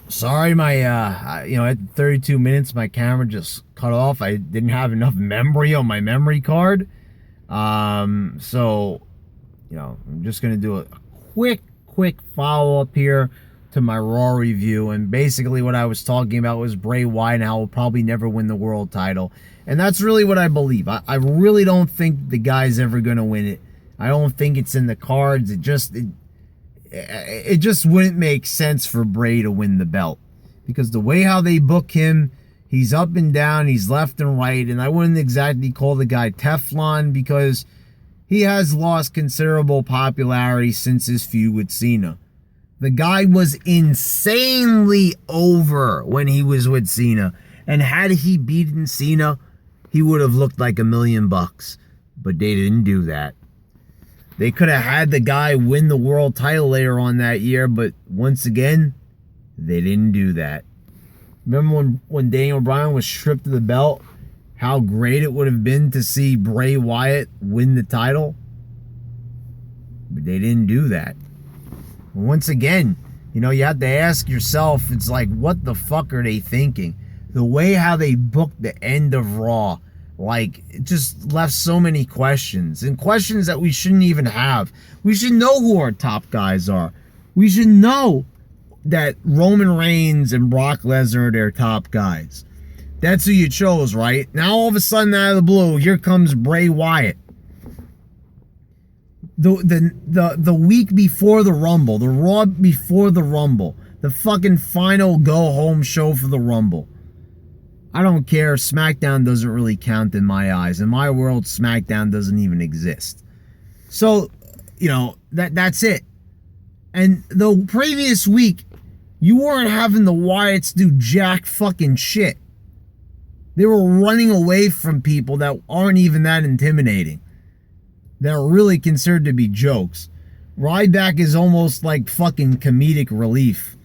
Sorry, my at 32 minutes, my camera just cut off. I didn't have enough memory on my memory card. So, I'm just gonna do a quick follow up here to my Raw review. And basically, what I was talking about was Bray Wyatt and how he'll probably never win the world title. And that's really what I believe. I really don't think the guy's ever gonna win it. I don't think it's in the cards. It just wouldn't make sense for Bray to win the belt, because the way how they book him, he's up and down, he's left and right, and I wouldn't exactly call the guy Teflon, because he has lost considerable popularity since his feud with Cena. The guy was insanely over when he was with Cena, and had he beaten Cena, he would have looked like $1,000,000, but they didn't do that. They could have had the guy win the world title later on that year, but once again, they didn't do that. Remember when Daniel Bryan was stripped of the belt, how great it would have been to see Bray Wyatt win the title? But they didn't do that. Once again, you have to ask yourself, it's like, what the fuck are they thinking? The way how they booked the end of Raw, it just left so many questions, and questions that we shouldn't even have. We should know who our top guys are. We should know that Roman Reigns and Brock Lesnar are their top guys. That's who you chose, right? Now all of a sudden, out of the blue, here comes Bray Wyatt. The week before the Rumble, the Raw before the Rumble, the fucking final go-home show for the Rumble. I don't care. SmackDown doesn't really count in my eyes. In my world, SmackDown doesn't even exist. So, that's it. And the previous week, you weren't having the Wyatts do jack fucking shit. They were running away from people that aren't even that intimidating. They're really considered to be jokes. Ryback is almost like fucking comedic relief.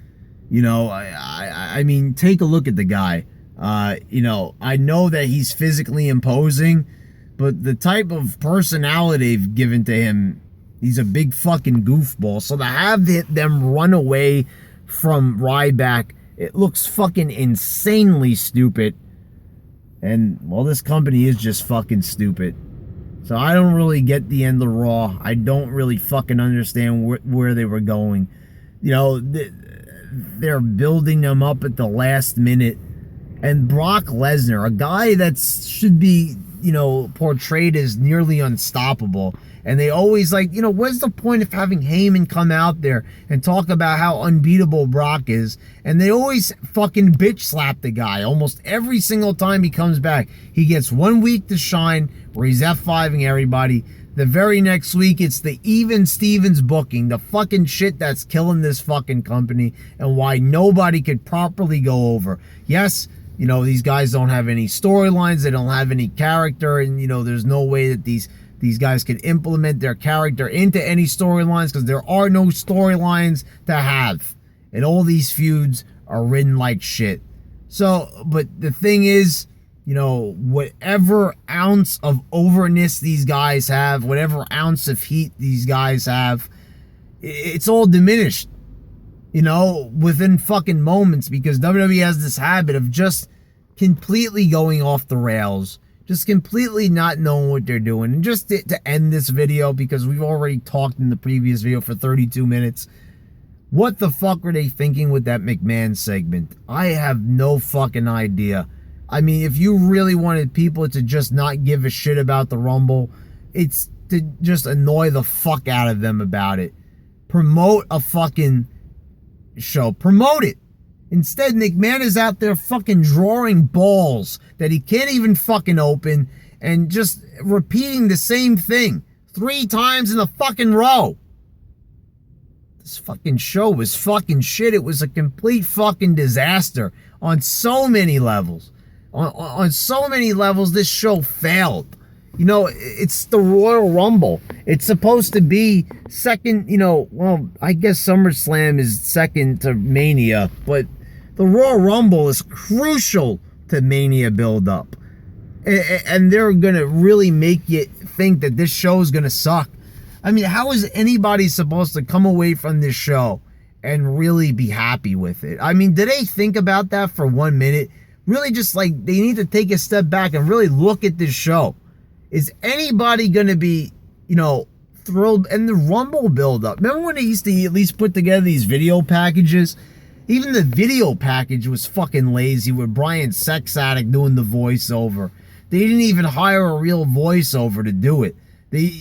I mean, take a look at the guy. I know that he's physically imposing, but the type of personality they've given to him, he's a big fucking goofball. So to have them run away from Ryback, it looks fucking insanely stupid. And, well, this company is just fucking stupid. So I don't really get the end of Raw. I don't really fucking understand where they were going. They're building them up at the last minute. And Brock Lesnar, a guy that should be, portrayed as nearly unstoppable. And they always what's the point of having Heyman come out there and talk about how unbeatable Brock is? And they always fucking bitch slap the guy almost every single time he comes back. He gets 1 week to shine where he's F5ing everybody. The very next week, it's the even Stevens booking, the fucking shit that's killing this fucking company, and why nobody could properly go over. Yes, these guys don't have any storylines, they don't have any character, and, there's no way that these guys can implement their character into any storylines, because there are no storylines to have. And all these feuds are written like shit. So, but the thing is, whatever ounce of overness these guys have, whatever ounce of heat these guys have, it's all diminished. Within fucking moments, because WWE has this habit of just completely going off the rails, just completely not knowing what they're doing. And just to end this video, because we've already talked in the previous video for 32 minutes, what the fuck were they thinking with that McMahon segment? I have no fucking idea. I mean, if you really wanted people to just not give a shit about the Rumble, it's to just annoy the fuck out of them about it. Promote a fucking show. Promote it. Instead, McMahon is out there fucking drawing balls that he can't even fucking open, and just repeating the same thing 3 times in a fucking row. This fucking show was fucking shit. It was a complete fucking disaster on so many levels. On so many levels, this show failed. It's the Royal Rumble. It's supposed to be second, I guess SummerSlam is second to Mania, but the Royal Rumble is crucial to Mania build-up. And they're going to really make you think that this show is going to suck. I mean, how is anybody supposed to come away from this show and really be happy with it. I mean, did they think about that for 1 minute? Really just like, they need to take a step back and really look at this show. Is anybody going to be, thrilled? And the Rumble build-up. Remember when they used to at least put together these video packages? Even the video package was fucking lazy with Brian Sex Addict doing the voiceover. They didn't even hire a real voiceover to do it. They,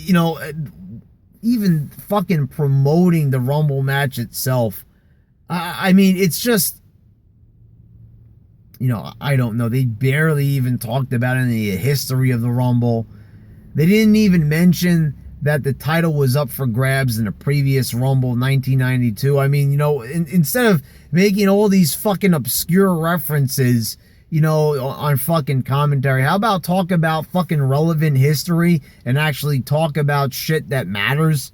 even fucking promoting the Rumble match itself. I mean, it's just, I don't know. They barely even talked about any history of the Rumble. They didn't even mention that the title was up for grabs in the previous Rumble 1992. I mean, instead of making all these fucking obscure references, on fucking commentary, how about talk about fucking relevant history and actually talk about shit that matters?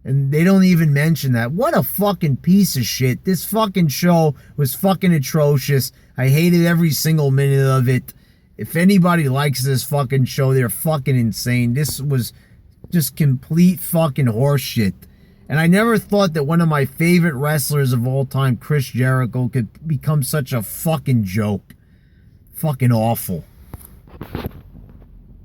And they don't even mention that. What a fucking piece of shit. This fucking show was fucking atrocious. I hated every single minute of it. If anybody likes this fucking show, they're fucking insane. This was just complete fucking horseshit. And I never thought that one of my favorite wrestlers of all time, Chris Jericho, could become such a fucking joke. Fucking awful.